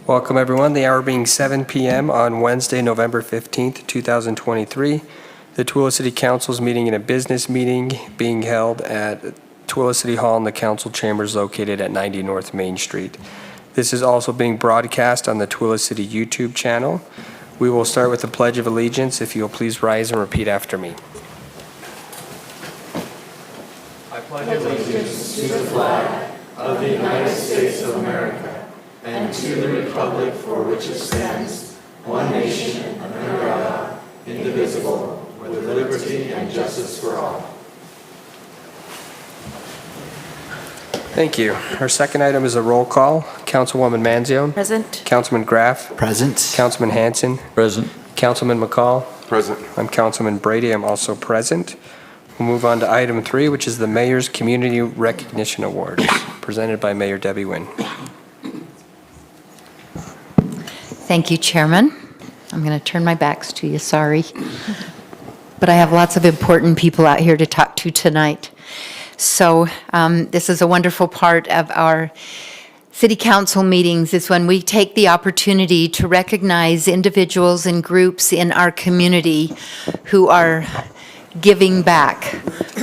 Welcome, everyone. The hour being 7 p.m. on Wednesday, November 15th, 2023. The Tooele City Council is meeting in a business meeting being held at Tooele City Hall in the council chambers located at 90 North Main Street. This is also being broadcast on the Tooele City YouTube channel. We will start with the Pledge of Allegiance. If you'll please rise and repeat after me. I pledge allegiance to the flag of the United States of America and to the republic for which it stands, one nation, under God, indivisible, with liberty and justice for all. Thank you. Our second item is a roll call. Councilwoman Manzione. Present. Councilman Graff. Present. Councilman Hanson. Present. Councilman McCall. Present. I'm Councilman Brady. I'm also present. We'll move on to item 3, which is the Mayor's Community Recognition Awards, presented by Mayor Debbie Wynn. Thank you, Chairman. I'm going to turn my backs to you, sorry. But I have lots of important people out here to talk to tonight. So this is a wonderful part of our City Council meetings, is when we take the opportunity to recognize individuals and groups in our community who are giving back,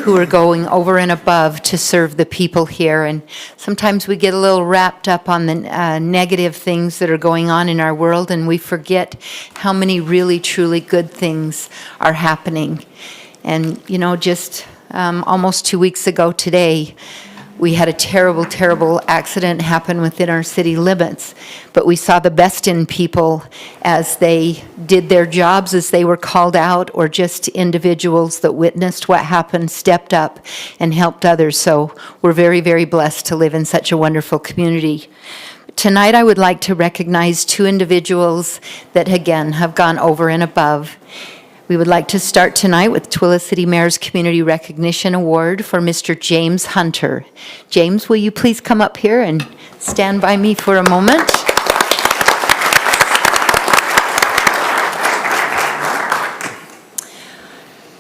who are going over and above to serve the people here. And sometimes we get a little wrapped up on the negative things that are going on in our world, and we forget how many really, truly good things are happening. And, you know, just almost 2 weeks ago today, we had a terrible, terrible accident happen within our city limits, but we saw the best in people as they did their jobs, as they were called out, or just individuals that witnessed what happened, stepped up, and helped others. So we're very, very blessed to live in such a wonderful community. Tonight, I would like to recognize 2 individuals that, again, have gone over and above. We would like to start tonight with Tooele City Mayor's Community Recognition Award for Mr. James Hunter. James, will you please come up here and stand by me for a moment?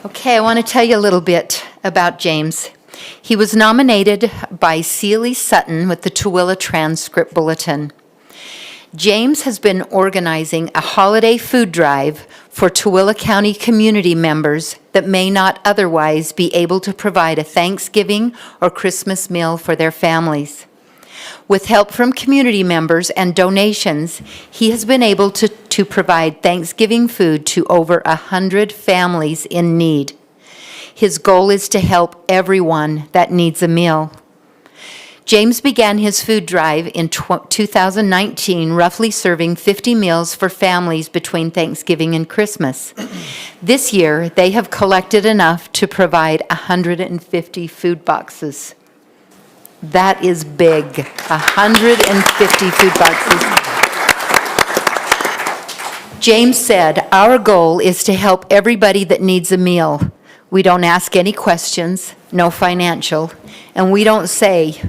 Okay, I want to tell you a little bit about James. He was nominated by Sealy Sutton with the Tooele Transcript Bulletin. James has been organizing a holiday food drive for Tooele County community members that may not otherwise be able to provide a Thanksgiving or Christmas meal for their families. With help from community members and donations, he has been able to provide Thanksgiving food to over 100 families in need. His goal is to help everyone that needs a meal. James began his food drive in 2019, roughly serving 50 meals for families between Thanksgiving and Christmas. This year, they have collected enough to provide 150 food boxes. That is big, 150 food boxes. James said, "Our goal is to help everybody that needs a meal. We don't ask any questions, no financial, and we don't say,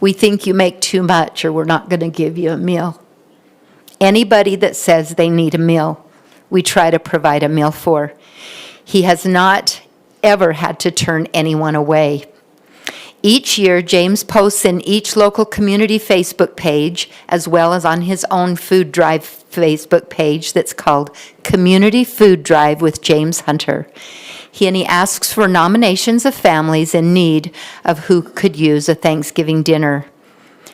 we think you make too much or we're not going to give you a meal. Anybody that says they need a meal, we try to provide a meal for." He has not ever had to turn anyone away. Each year, James posts in each local community Facebook page, as well as on his own food drive Facebook page that's called Community Food Drive with James Hunter. He asks for nominations of families in need of who could use a Thanksgiving dinner.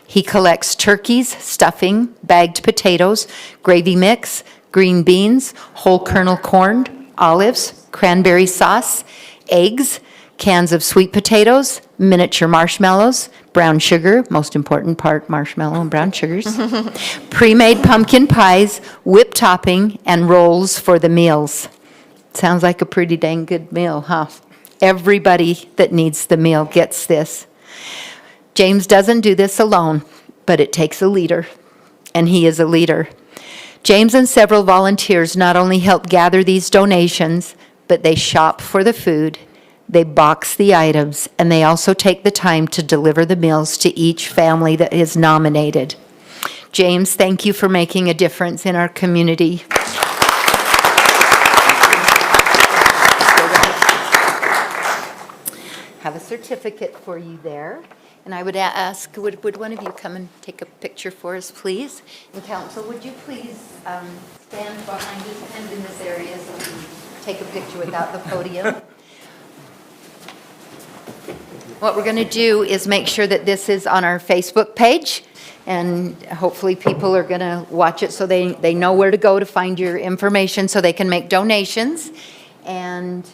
He collects turkeys, stuffing, bagged potatoes, gravy mix, green beans, whole kernel corn, olives, cranberry sauce, eggs, cans of sweet potatoes, miniature marshmallows, brown sugar, most important part, marshmallow and brown sugars, pre-made pumpkin pies, whipped topping, and rolls for the meals. Sounds like a pretty dang good meal, huh? Everybody that needs the meal gets this. James doesn't do this alone, but it takes a leader, and he is a leader. James and several volunteers not only help gather these donations, but they shop for the food, they box the items, and they also take the time to deliver the meals to each family that is nominated. James, thank you for making a difference in our community. Have a certificate for you there. And I would ask, would one of you come and take a picture for us, please? And council, would you please stand behind us and in this area so we can take a picture without the podium? What we're going to do is make sure that this is on our Facebook page, and hopefully people are going to watch it so they know where to go to find your information so they can make donations. And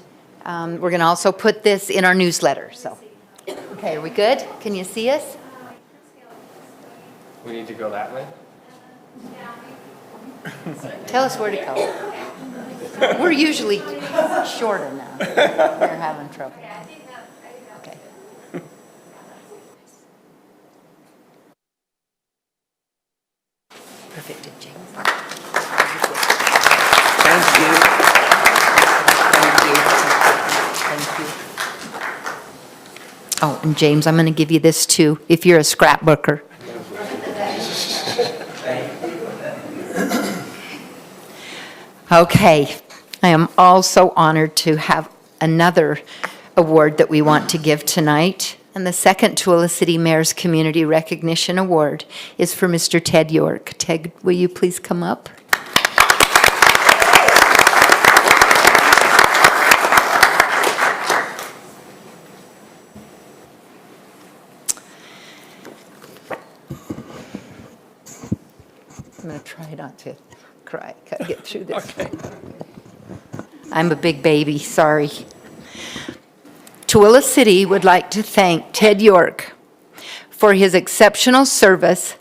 we're going to also put this in our newsletter, so. Okay, are we good? Can you see us? We need to go that way? Tell us where to go. We're usually shorter now. We're having trouble. Okay. Perfect, James. Thank you. Thank you. Oh, and James, I'm going to give you this too, if you're a scrapbooker. Okay, I am also honored to have another award that we want to give tonight. And the second Tooele City Mayor's Community Recognition Award is for Mr. Ted York. Ted, will you please come up? I'm going to try not to cry. Got to get through this. Okay. I'm a big baby, sorry. Tooele City would like to thank Ted York for his exceptional service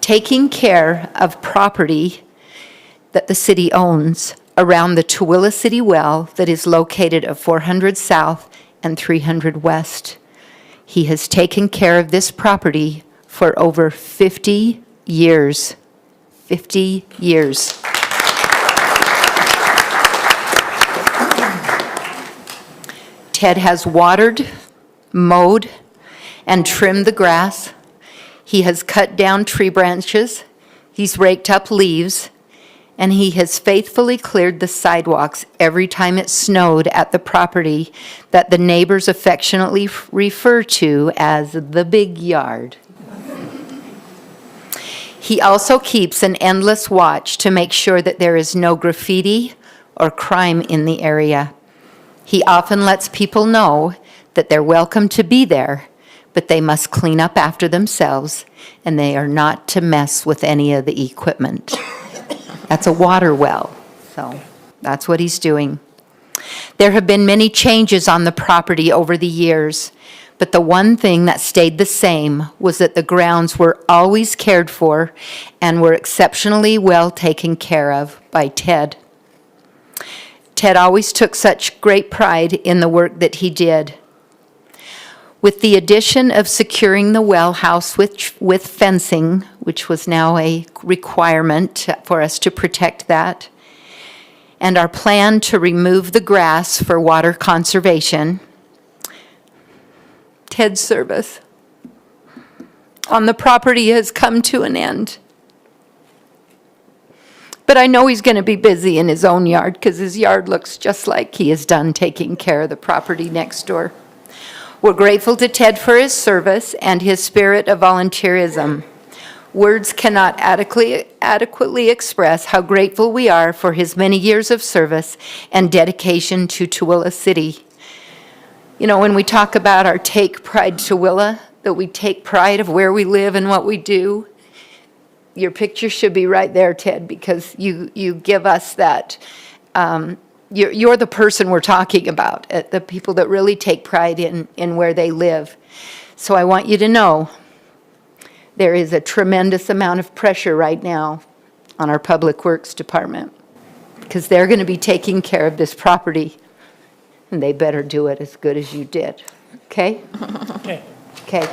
taking care of property that the city owns around the Tooele City Well that is located at 400 South and 300 West. He has taken care of this property for over 50 years. 50 years. Ted has watered, mowed, and trimmed the grass. He has cut down tree branches. He's raked up leaves. And he has faithfully cleared the sidewalks every time it snowed at the property that the neighbors affectionately refer to as the big yard. He also keeps an endless watch to make sure that there is no graffiti or crime in the area. He often lets people know that they're welcome to be there, but they must clean up after themselves, and they are not to mess with any of the equipment. That's a water well, so that's what he's doing. There have been many changes on the property over the years, but the one thing that stayed the same was that the grounds were always cared for and were exceptionally well taken care of by Ted. Ted always took such great pride in the work that he did. With the addition of securing the well house with fencing, which was now a requirement for us to protect that, and our plan to remove the grass for water conservation, Ted's service on the property has come to an end. But I know he's going to be busy in his own yard because his yard looks just like he is done taking care of the property next door. We're grateful to Ted for his service and his spirit of volunteerism. Words cannot adequately express how grateful we are for his many years of service and dedication to Tooele City. You know, when we talk about our Take Pride Tooele, that we take pride of where we live and what we do, your picture should be right there, Ted, because you give us that. You're the person we're talking about, the people that really take pride in where they live. So I want you to know there is a tremendous amount of pressure right now on our Public Works Department because they're going to be taking care of this property, and they better do it as good as you did. Okay? Okay. Okay.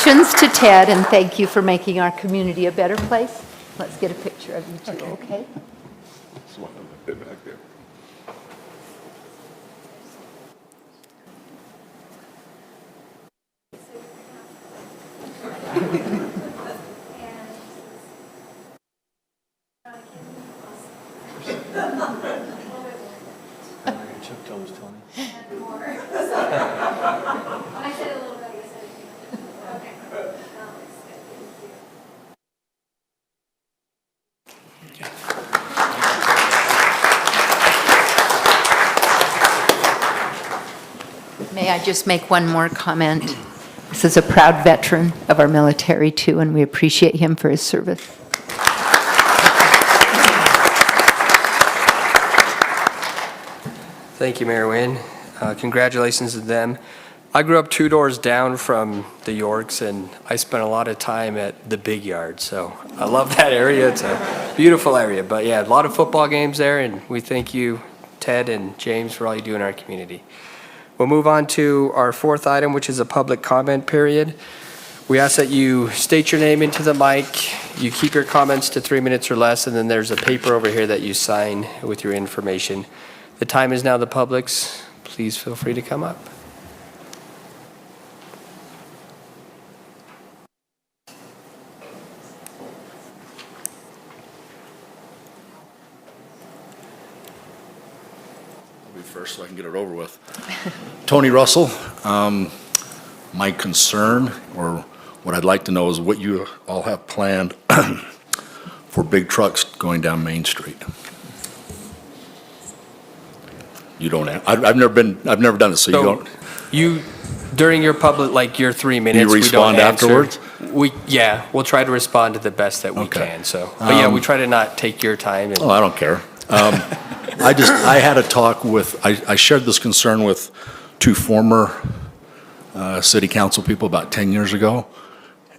Congratulations to Ted, and thank you for making our community a better place. Let's get a picture of you two, okay? Back there. May I just make one more comment? This is a proud veteran of our military, too, and we appreciate him for his service. Thank you, Mayor Wynne. Congratulations to them. I grew up 2 doors down from the Yorks, and I spent a lot of time at the Big Yard, so I love that area. It's a beautiful area, but yeah, a lot of football games there, and we thank you, Ted and James, for all you do in our community. We'll move on to our 4th item, which is a public comment period. We ask that you state your name into the mic, you keep your comments to 3 minutes or less, and then there's a paper over here that you sign with your information. The time is now the public's. Please feel free to come up. First so I can get it over with. Tony Russell, my concern, or what I'd like to know, is what you all have planned for big trucks going down Main Street. You don't have, I've never done it, so you don't. You, during your public, like your 3 minutes, You we respond don't answer. afterwards? Yeah, we'll try to respond to the best that we Okay. can, so. But yeah, we try to not take your time. Oh, I don't care. I had a talk with, I shared this concern with 2 former city council people about 10 years ago,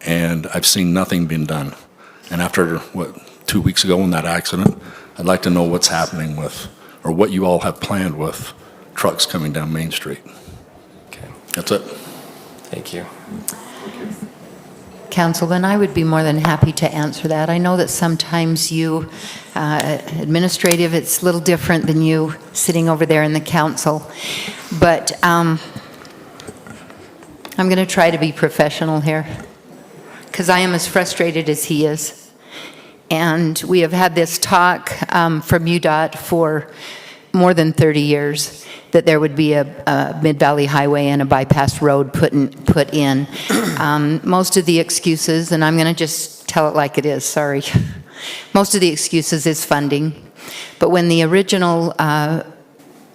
and I've seen nothing being done. And after, 2 weeks ago in that accident, I'd like to know what's happening with, or what you all have planned with trucks coming down Main Street. Okay, That's it. thank you. Councilman, I would be more than happy to answer that. I know that sometimes you, administrative, it's a little different than you sitting over there in the council. But I'm going to try to be professional here, because I am as frustrated as he is. And we have had this talk from UDOT for more than 30 years, that there would be a Mid-Valley Highway and a bypass road put in. Most of the excuses, and I'm going to just tell it like it is, sorry. Most of the excuses is funding. But when the original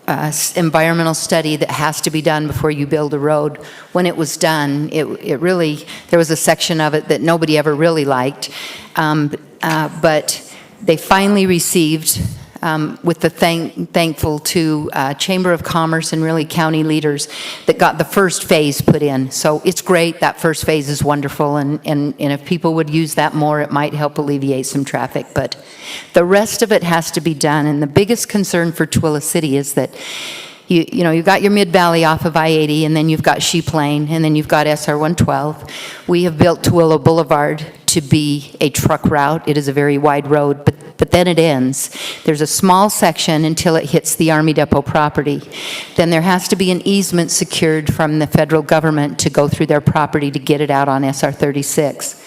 environmental study that has to be done before you build a road, when it was done, it really, there was a section of it that nobody ever really liked. But they finally received, with the thankful to Chamber of Commerce and really county leaders that got the first phase put in. So it's great, that first phase is wonderful, and if people would use that more, it might help alleviate some traffic. But the rest of it has to be done, and the biggest concern for Tooele City is that you know, you've got your Mid-Valley off of I-80, and then you've got Sheep Lane, and then you've got SR 112. We have built Tooele Boulevard to be a truck route. It is a very wide road, but then it ends. There's a small section until it hits the Army Depot property. Then there has to be an easement secured from the federal government to go through their property to get it out on SR 36.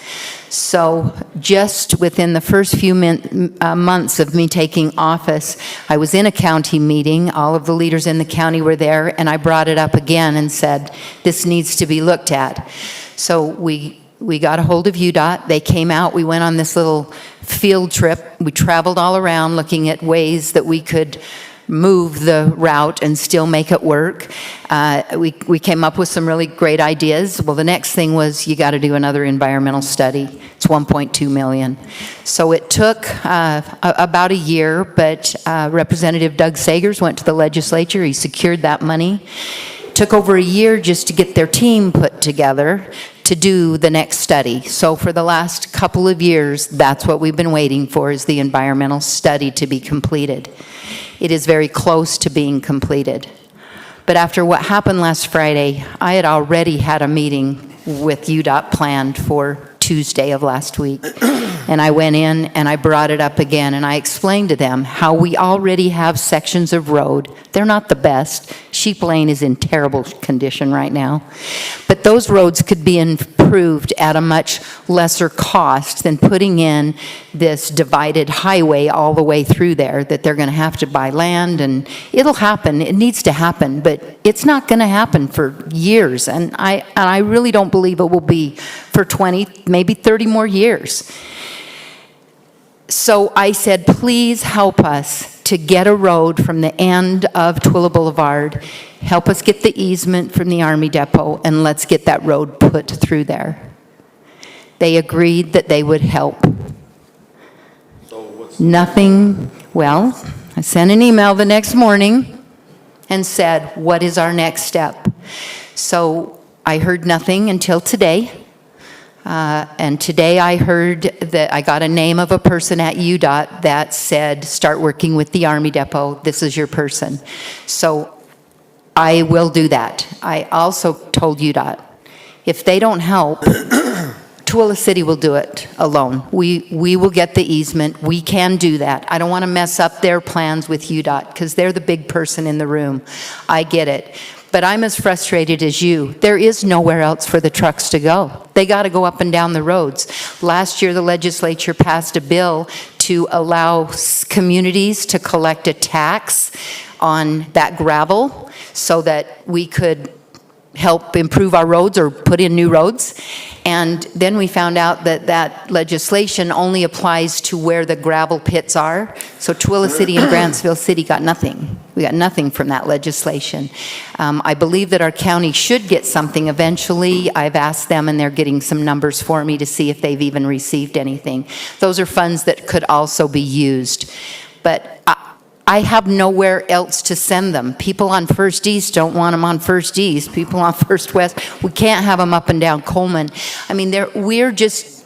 So just within the first few months of me taking office, I was in a county meeting. All of the leaders in the county were there, and I brought it up again and said, this needs to be looked at. So we got a hold of UDOT. They came out. We went on this little field trip. We traveled all around looking at ways that we could move the route and still make it work. We came up with some really great ideas. Well, the next thing was you got to do another environmental study. It's $1.2 million. So it took about a year, but Representative Doug Sagers went to the legislature. He secured that money. It took over a year just to get their team put together to do the next study. So for the last couple of years, that's what we've been waiting for, is the environmental study to be completed. It is very close to being completed. But after what happened last Friday, I had already had a meeting with UDOT planned for Tuesday of last week. And I went in and I brought it up again, and I explained to them how we already have sections of road. They're not the best. Sheep Lane is in terrible condition right now. But those roads could be in improved at a much lesser cost than putting in this divided highway all the way through there, that they're going to have to buy land, and it'll happen. It needs to happen, but it's not going to happen for years, and I really don't believe it will be for 20, maybe 30 more years. So I said, please help us to get a road from the end of Tooele Boulevard, help us get the easement from the Army Depot, and let's get that road put through there. They agreed that they would help. Nothing, well, I sent an email the next morning and said, what is our next step? So I heard nothing until today. And today I heard that I got a name of a person at UDOT that said, start working with the Army Depot. This is your person. So I will do that. I also told UDOT, if they don't help, Tooele City will do it alone. We will get the easement. We can do that. I don't want to mess up their plans with UDOT because they're the big person in the room. I get it. But I'm as frustrated as you. There is nowhere else for the trucks to go. They got to go up and down the roads. Last year, the legislature passed a bill to allow communities to collect a tax on that gravel so that we could help improve our roads or put in new roads. And then we found out that that legislation only applies to where the gravel pits are. So Tooele City and Grantsville City got nothing. We got nothing from that legislation. I believe that our county should get something eventually. I've asked them, and they're getting some numbers for me to see if they've even received anything. Those are funds that could also be used. But I have nowhere else to send them. People on First East don't want them on First East. People on First West, we can't have them up and down Coleman. I mean, we're just,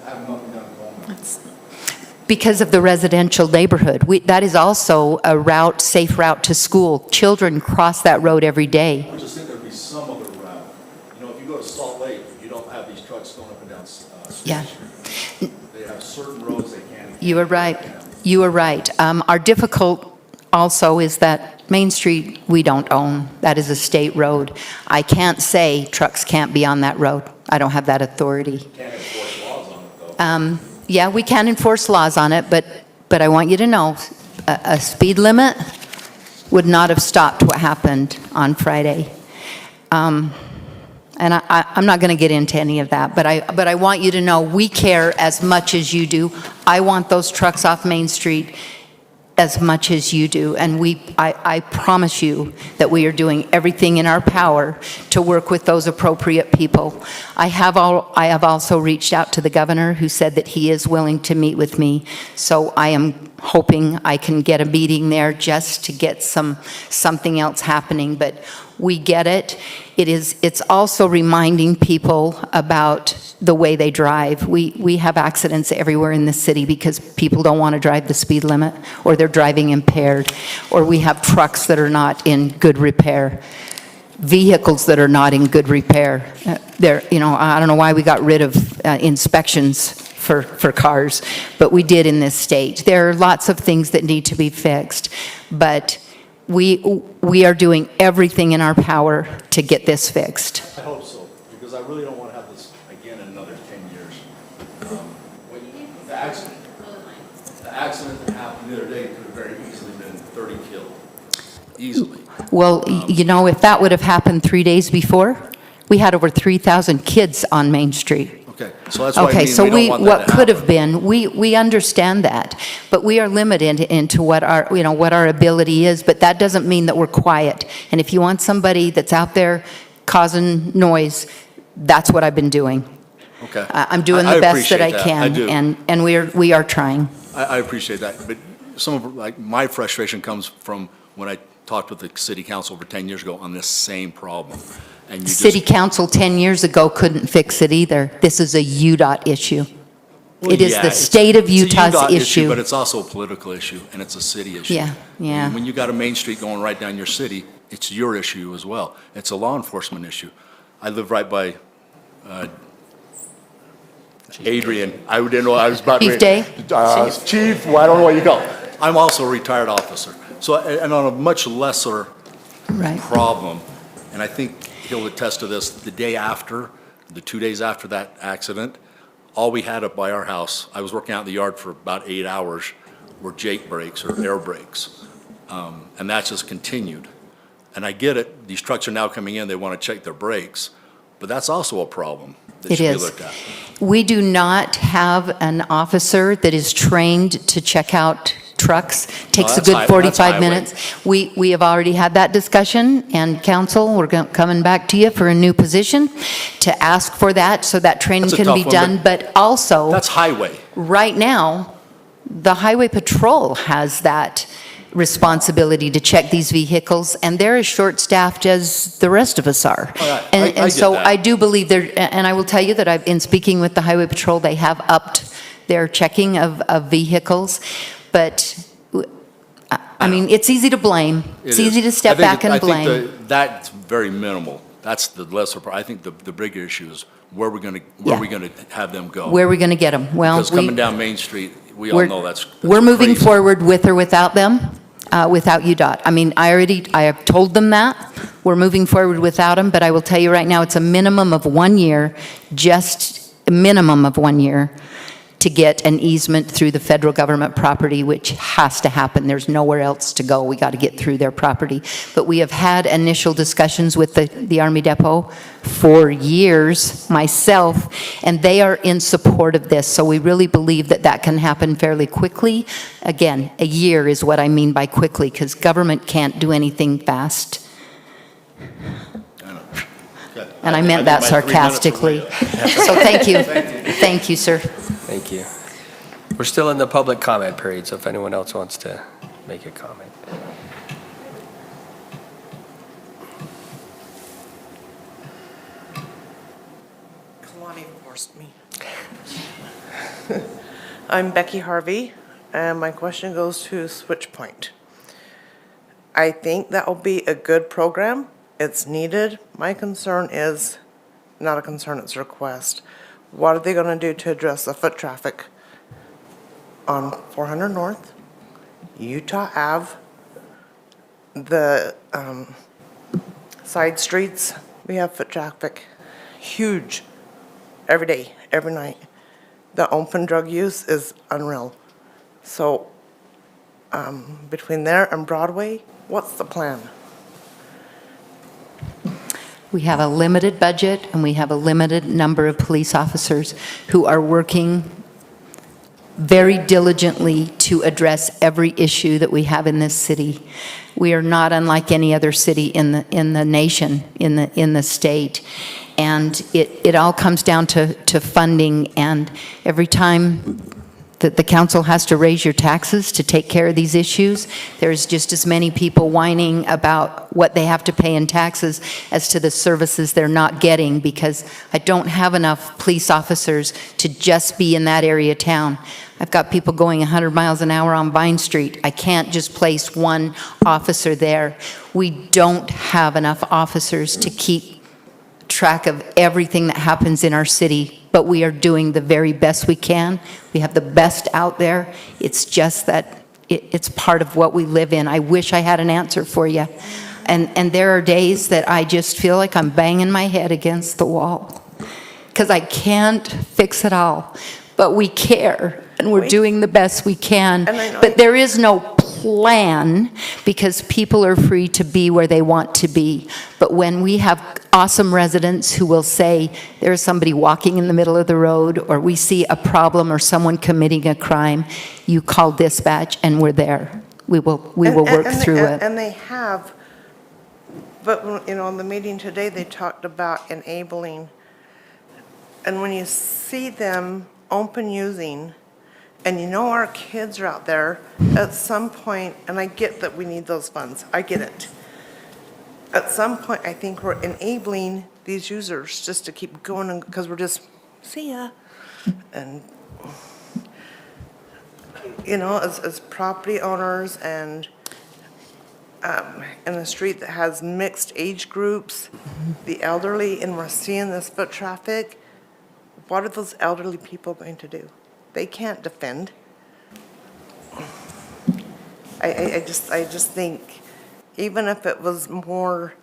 because of the residential neighborhood. That is also a route, safe route to school. Children cross that road every day. I just think there'd be some other route. You know, if you go to Salt Lake, you don't have these trucks going up and down Yeah. Street. They have certain roads they can't. You are right. You are right. Our difficult also is that Main Street, we don't own. That is a state road. I can't say trucks can't be on that road. I don't have that authority. Can't enforce laws on it, though. Yeah, we can enforce laws on it, but I want you to know, a speed limit would not have stopped what happened on Friday. And I'm not going to get into any of that, but I want you to know we care as much as you do. I want those trucks off Main Street as much as you do, and I promise you that we are doing everything in our power to work with those appropriate people. I have also reached out to the governor, who said that he is willing to meet with me, so I am hoping I can get a meeting there just to get something else happening. But we get it. It's also reminding people about the way they drive. We have accidents everywhere in the city because people don't want to drive the speed limit, or they're driving impaired, or we have trucks that are not in good repair, vehicles that are not in good repair. I don't know why we got rid of inspections for cars, but we did in this state. There are lots of things that need to be fixed, but we are doing everything in our power to get this fixed. I hope so, because I really don't want to have this again in another 10 years. The accident that happened the other day could have very easily been 30 killed. Easily. Well, if that would have happened 3 days before, we had over 3,000 kids on Main Street. Okay, so that's why I Okay, mean so we don't want that what to could have happen. been, we understand that, but we are limited into what our ability is, but that doesn't mean that we're quiet. And if you want somebody that's out there causing noise, that's what I've been doing. Okay. I'm doing the best that I appreciate can, I do. and we are trying. I appreciate that, but some of my frustration comes from when I talked with the city council over 10 years ago on this same problem. And you City council 10 years ago couldn't fix it either. This is a UDOT issue. Well, It is yeah, the state of it's a Utah's UDOT issue. But it's also a political issue, and it's a city issue. Yeah, yeah. And when you got a Main Street going right down your city, it's your issue as well. It's a law enforcement issue. I live right by Adrian. I didn't know I was about Chief to. Day? Chief, well, I don't know what you call it. I'm also a retired officer. So, and on a much lesser Right. problem, and I think he'll attest to this, the day after The 2 days after that accident, all we had up by our house, I was working out in the yard for about 8 hours, were Jake brakes or air brakes. And that just continued. And I get it, these trucks are now coming in, they want to check their brakes, but that's also a problem that It should be is. looked at. We do not have an officer that is trained to check out trucks. Takes a that's good that's 45 highway. minutes. We have already had that discussion, and council, we're coming back to you for a new position to ask for that, so that training That's a can be tough one, done. But also, That's highway. right now, the Highway Patrol has that responsibility to check these vehicles, and they're as short-staffed as the rest of us are. Oh, yeah, And I and get so that. I do believe there, and I will tell you that I've, in speaking with the Highway Patrol, they have upped their checking of vehicles, but, I mean, it's easy to blame. It's It is. easy to step back and blame. I think that's very minimal. That's the lesser part. I think the bigger issue is where we're going to have them go. Where are we going to get them? Well, Because coming down Main Street, we all we're- know that's We're moving crazy. forward with or without them, without UDOT. I mean, I have told them that. We're moving forward without them, but I will tell you right now, it's a minimum of 1 year, just a minimum of 1 year, to get an easement through the federal government property, which has to happen. There's nowhere else to go. We got to get through their property. But we have had initial discussions with the Army Depot for years, myself, and they are in support of this. So we really believe that that can happen fairly quickly. Again, a year is what I mean by quickly, because government can't do anything fast. And I meant that think my 3 minutes sarcastically. are So thank you. Thank you, sir. Thank you. We're still in the public comment period, so if anyone else wants to make a comment. Kalani forced me. I'm Becky Harvey, and my question goes to Switchpoint. I think that will be a good program. It's needed. My concern is, not a concern, it's a request. What are they going to do to address the foot traffic on 400 North, Utah Ave, the side streets? We have foot traffic, huge, every day, every night. The open drug use is unreal. So between there and Broadway, what's the plan? We have a limited budget, and we have a limited number of police officers who are working very diligently to address every issue that we have in this city. We are not unlike any other city in the nation, in the state. And it all comes down to funding, and every time that the council has to raise your taxes to take care of these issues, there's just as many people whining about what they have to pay in taxes as to the services they're not getting, because I don't have enough police officers to just be in that area of town. I've got people going 100 miles an hour on Vine Street. I can't just place one officer there. We don't have enough officers to keep track of everything that happens in our city, but we are doing the very best we can. We have the best out there. It's just that it's part of what we live in. I wish I had an answer for you. And there are days that I just feel like I'm banging my head against the wall, because I can't fix it all. But we care, and we're doing the best we can. And I know- But there is no plan, because people are free to be where they want to be. But when we have awesome residents who will say, there's somebody walking in the middle of the road, or we see a problem or someone committing a crime, you call dispatch and we're there. We will work through it. And they have, but, you know, in the meeting today, they talked about enabling. And when you see them open using, and you know our kids are out there, at some point, and I get that we need those funds, I get it. At some point, I think we're enabling these users just to keep going, because we're just, see ya. And, you know, as property owners and in a street that has mixed age groups, the elderly, and we're seeing this foot traffic, what are those elderly people going to do? They can't defend. I just think, even if it was more,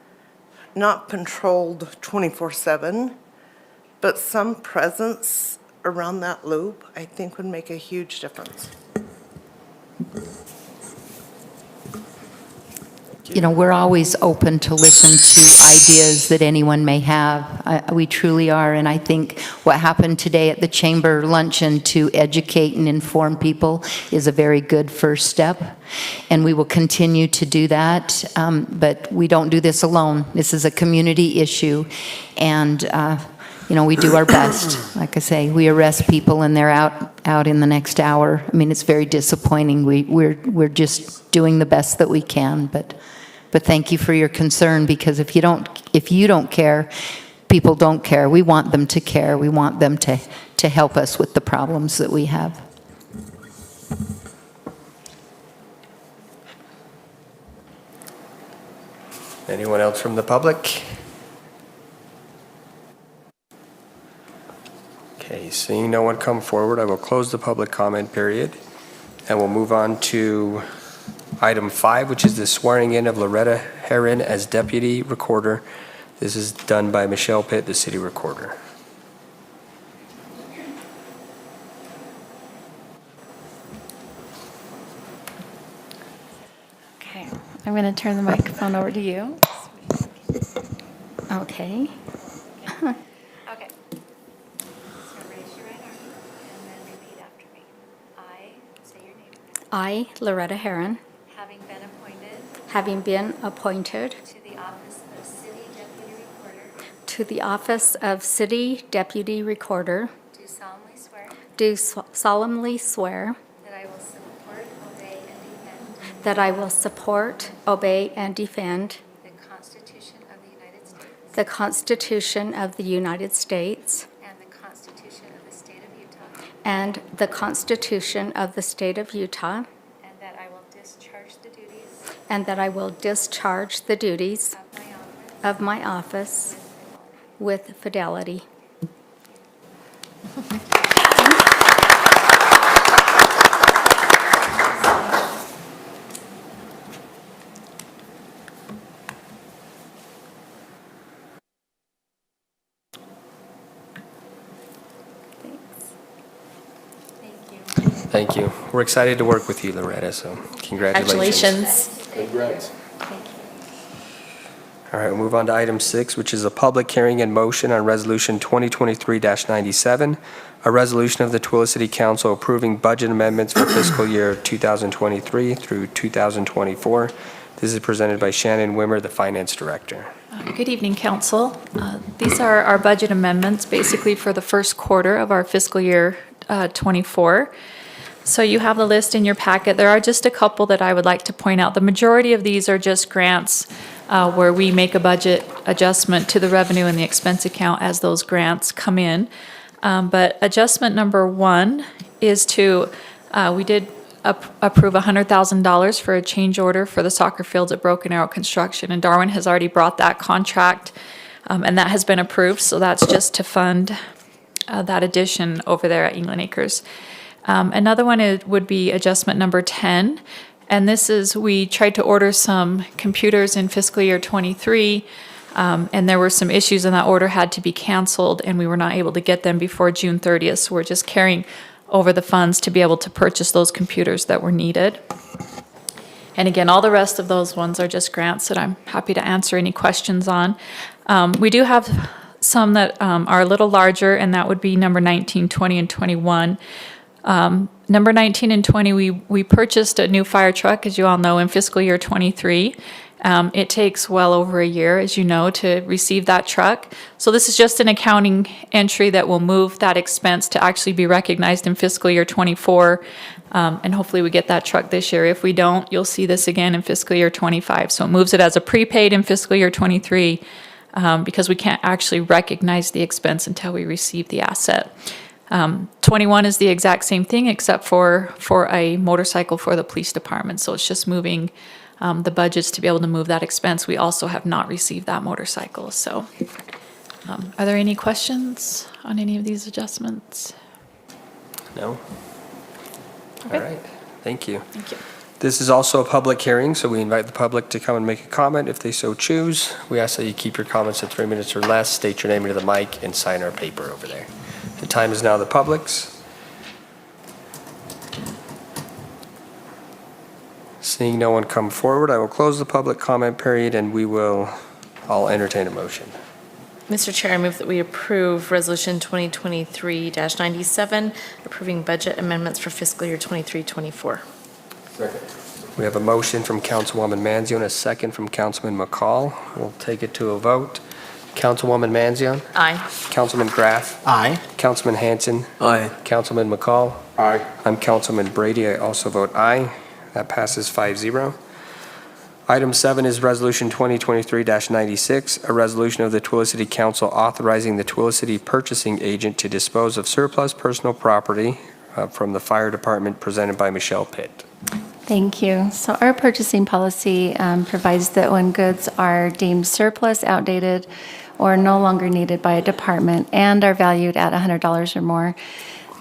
not controlled 24/7, but some presence around that loop, I think would make a huge difference. You know, we're always open to listen to ideas that anyone may have. We truly are, and I think what happened today at the chamber luncheon to educate and inform people is a very good first step, and we will continue to do that, but we don't do this alone. This is a community issue, and you know, we do our best. Like I say, we arrest people and they're out in the next hour. I mean, it's very disappointing. We're just doing the best that we can, but thank you for your concern, because if you don't care, people don't care. We want them to care. We want them to help us with the problems that we have. Anyone else from the public? Okay, seeing no one come forward, I will close the public comment period, and we'll move on to item 5, which is the swearing in of Loretta Herron as Deputy Recorder. This is done by Michelle Pitt, the City Recorder. Okay, I'm going to turn the microphone over to you. Okay. Okay. So raise your right arm and then repeat after me. I, say your name, I, Loretta Herron, having been appointed to the office of City Deputy Recorder, to the office of City Deputy Recorder, do solemnly swear do solemnly swear that I will support, obey, and defend the Constitution of the United States the Constitution of the United States and the Constitution of the State of Utah, and the Constitution of the State of Utah, and that I will discharge the duties and that I will discharge the duties of my office of my office with fidelity. Thanks. Thank you. Thank you. We're excited to work with you, Loretta, so congratulations. Congrats. All right, we'll move on to item 6, which is a public hearing and motion on Resolution 2023-97, a resolution of the Tooele City Council approving budget amendments for fiscal year 2023 through 2024. This is presented by Shannon Wimmer, the Finance Director. Good evening, Council. These are our budget amendments, basically for the first quarter of our fiscal year 24. So you have the list in your packet. There are just a couple that I would like to point out. The majority of these are just grants where we make a budget adjustment to the revenue and the expense account as those grants come in. But adjustment number 1 is to, we did approve $100,000 for a change order for the soccer fields at Broken Arrow Construction, and Darwin has already brought that contract, and that has been approved, so that's just to fund that addition over there at England Acres. Another one would be adjustment number 10, and this is, we tried to order some computers in fiscal year 23, and there were some issues, and that order had to be canceled, and we were not able to get them before June 30th, so we're just carrying over the funds to be able to purchase those computers that were needed. And again, all the rest of those ones are just grants that I'm happy to answer any questions on. We do have some that are a little larger, and that would be number 19, 20, and 21. Number 19 and 20, we purchased a new fire truck, as you all know, in fiscal year 23. It takes well over a year, as you know, to receive that truck. So this is just an accounting entry that will move that expense to actually be recognized in fiscal year 24. And hopefully we get that truck this year. If we don't, you'll see this again in fiscal year 25. So it moves it as a prepaid in fiscal year 23 because we can't actually recognize the expense until we receive the asset. 21 is the exact same thing except for a motorcycle for the police department. So it's just moving the budgets to be able to move that expense. We also have not received that motorcycle. So are there any questions on any of these adjustments? No? Okay. All right, thank you. Thank you. This is also a public hearing, so we invite the public to come and make a comment if they so choose. We ask that you keep your comments to 3 minutes or less, state your name into the mic, and sign our paper over there. The time is now the public's. Seeing no one come forward, I will close the public comment period, and I'll entertain a motion. Mr. Chair, I move that we approve Resolution 2023-97, approving budget amendments for fiscal year 23-24. We have a motion from Councilwoman Manzione, a second from Councilman McCall. We'll take it to a vote. Councilwoman Manzione? Aye. Councilman Graff? Aye. Councilman Hanson? Aye. Councilman McCall? Aye. I'm Councilman Brady. I also vote aye. That passes 5-0. Item 7 is Resolution 2023-96, a resolution of the Tooele City Council authorizing the Tooele City purchasing agent to dispose of surplus personal property from the fire department, presented by Michelle Pitt. Thank you. So our purchasing policy provides that when goods are deemed surplus, outdated, or no longer needed by a department and are valued at $100 or more,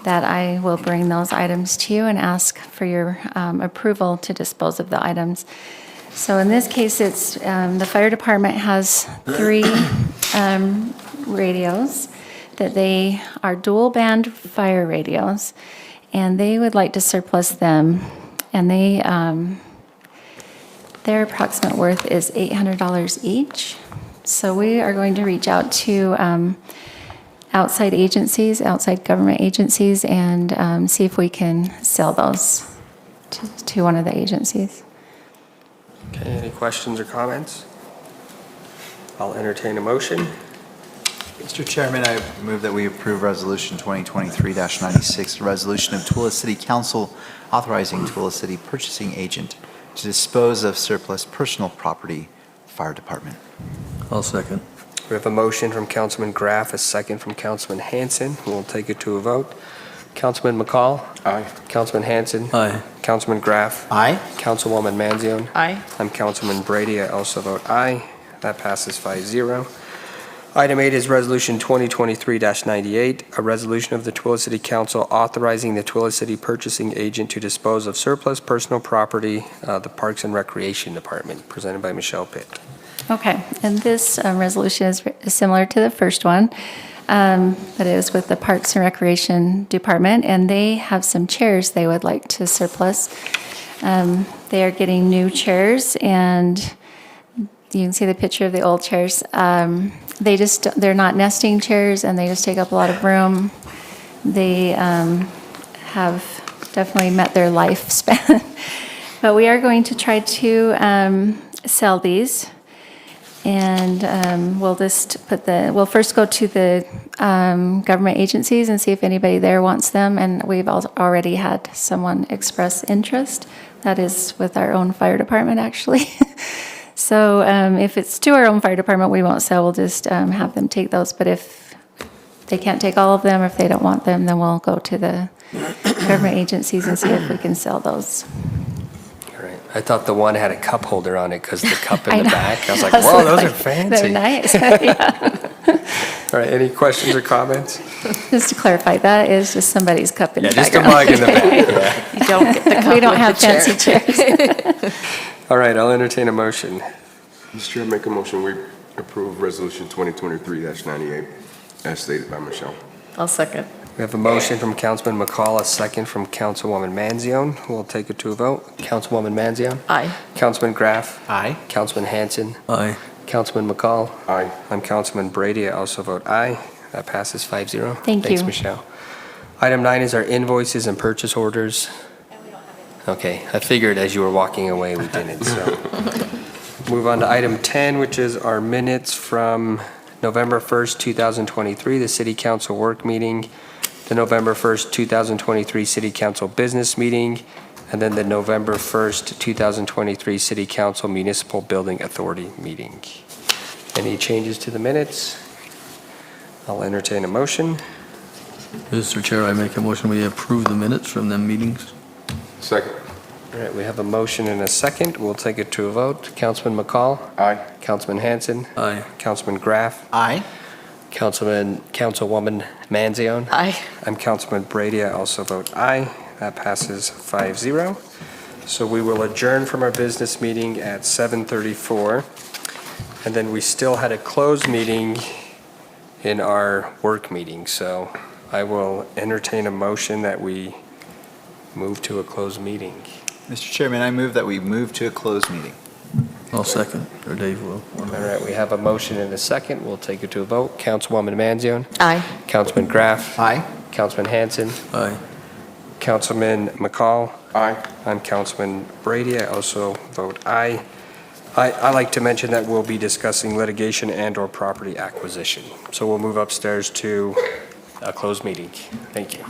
that I will bring those items to you and ask for your approval to dispose of the items. So in this case, it's the fire department has 3 radios that they are dual band fire radios, and they would like to surplus them. And their approximate worth is $800 each. So we are going to reach out to outside agencies, outside government agencies, and see if we can sell those to one of the agencies. Okay, any questions or comments? I'll entertain a motion. Mr. Chairman, I move that we approve Resolution 2023-96, a resolution of Tooele City Council authorizing Tooele City purchasing agent to dispose of surplus personal property, fire department. I'll second. We have a motion from Councilman Graff, a second from Councilman Hanson. We'll take it to a vote. Councilman McCall? Aye. Councilman Hanson? Aye. Councilman Graff? Aye. Councilwoman Manzione? Aye. I'm Councilman Brady. I also vote aye. That passes 5-0. Item 8 is Resolution 2023-98, a resolution of the Tooele City Council authorizing the Tooele City purchasing agent to dispose of surplus personal property, the Parks and Recreation Department, presented by Michelle Pitt. Okay, and this resolution is similar to the first one, but it is with the Parks and Recreation Department, and they have some chairs they would like to surplus. They are getting new chairs, and you can see the picture of the old chairs. They're not nesting chairs, and they just take up a lot of room. They have definitely met their lifespan. But we are going to try to sell these. And we'll first go to the government agencies and see if anybody there wants them. And we've already had someone express interest. That is with our own fire department, actually. So if it's to our own fire department, we won't sell. We'll just have them take those. But if they can't take all of them, or if they don't want them, then we'll go to the government agencies and see if we can sell those. All right. I thought the one had a cup holder on it because the cup in I the know. back. I was like, whoa, those are fancy. They're nice. Yeah. All right, any questions or comments? Just to clarify, that is just somebody's cup in the Just a background. mug in the back. Yeah. You don't get the cup We don't with have the chair. fancy chairs. All right, I'll entertain a motion. Mr. Chair, make a motion, we approve Resolution 2023-98, as stated by Michelle. I'll second. We have a motion from Councilman McCall, a second from Councilwoman Manzione. We'll take it to a vote. Councilwoman Manzione? Aye. Councilman Graff? Aye. Councilman Hanson? Aye. Councilman McCall? Aye. I'm Councilman Brady. I also vote aye. That passes 5-0. Thank Thanks, you. Michelle. Item 9 is our invoices and purchase orders. Okay, I figured as you were walking away, we didn't, so. Move on to item 10, which is our minutes from November 1st, 2023, the City Council work meeting, the November 1st, 2023 City Council business meeting, and then the November 1st, 2023 City Council Municipal Building Authority meeting. Any changes to the minutes? I'll entertain a motion. Mr. Chair, I make a motion we approve the minutes from them meetings. Second. All right, we have a motion and a second. We'll take it to a vote. Councilman McCall? Aye. Councilman Hanson? Aye. Councilman Graff? Aye. Councilwoman Manzione? Aye. I'm Councilman Brady. I also vote aye. That passes 5-0. So we will adjourn from our business meeting at 7:34. And then we still had a closed meeting in our work meeting. So I will entertain a motion that we move to a closed meeting. Mr. Chairman, I move that we move to a closed meeting. I'll second, or Dave will. All right, we have a motion and a second. We'll take it to a vote. Councilwoman Manzione? Aye. Councilman Graff? Aye. Councilman Hanson? Aye. Councilman McCall? Aye. I'm Councilman Brady. I also vote aye. I like to mention that we'll be discussing litigation and/or property acquisition. So we'll move upstairs to a closed meeting. Thank you.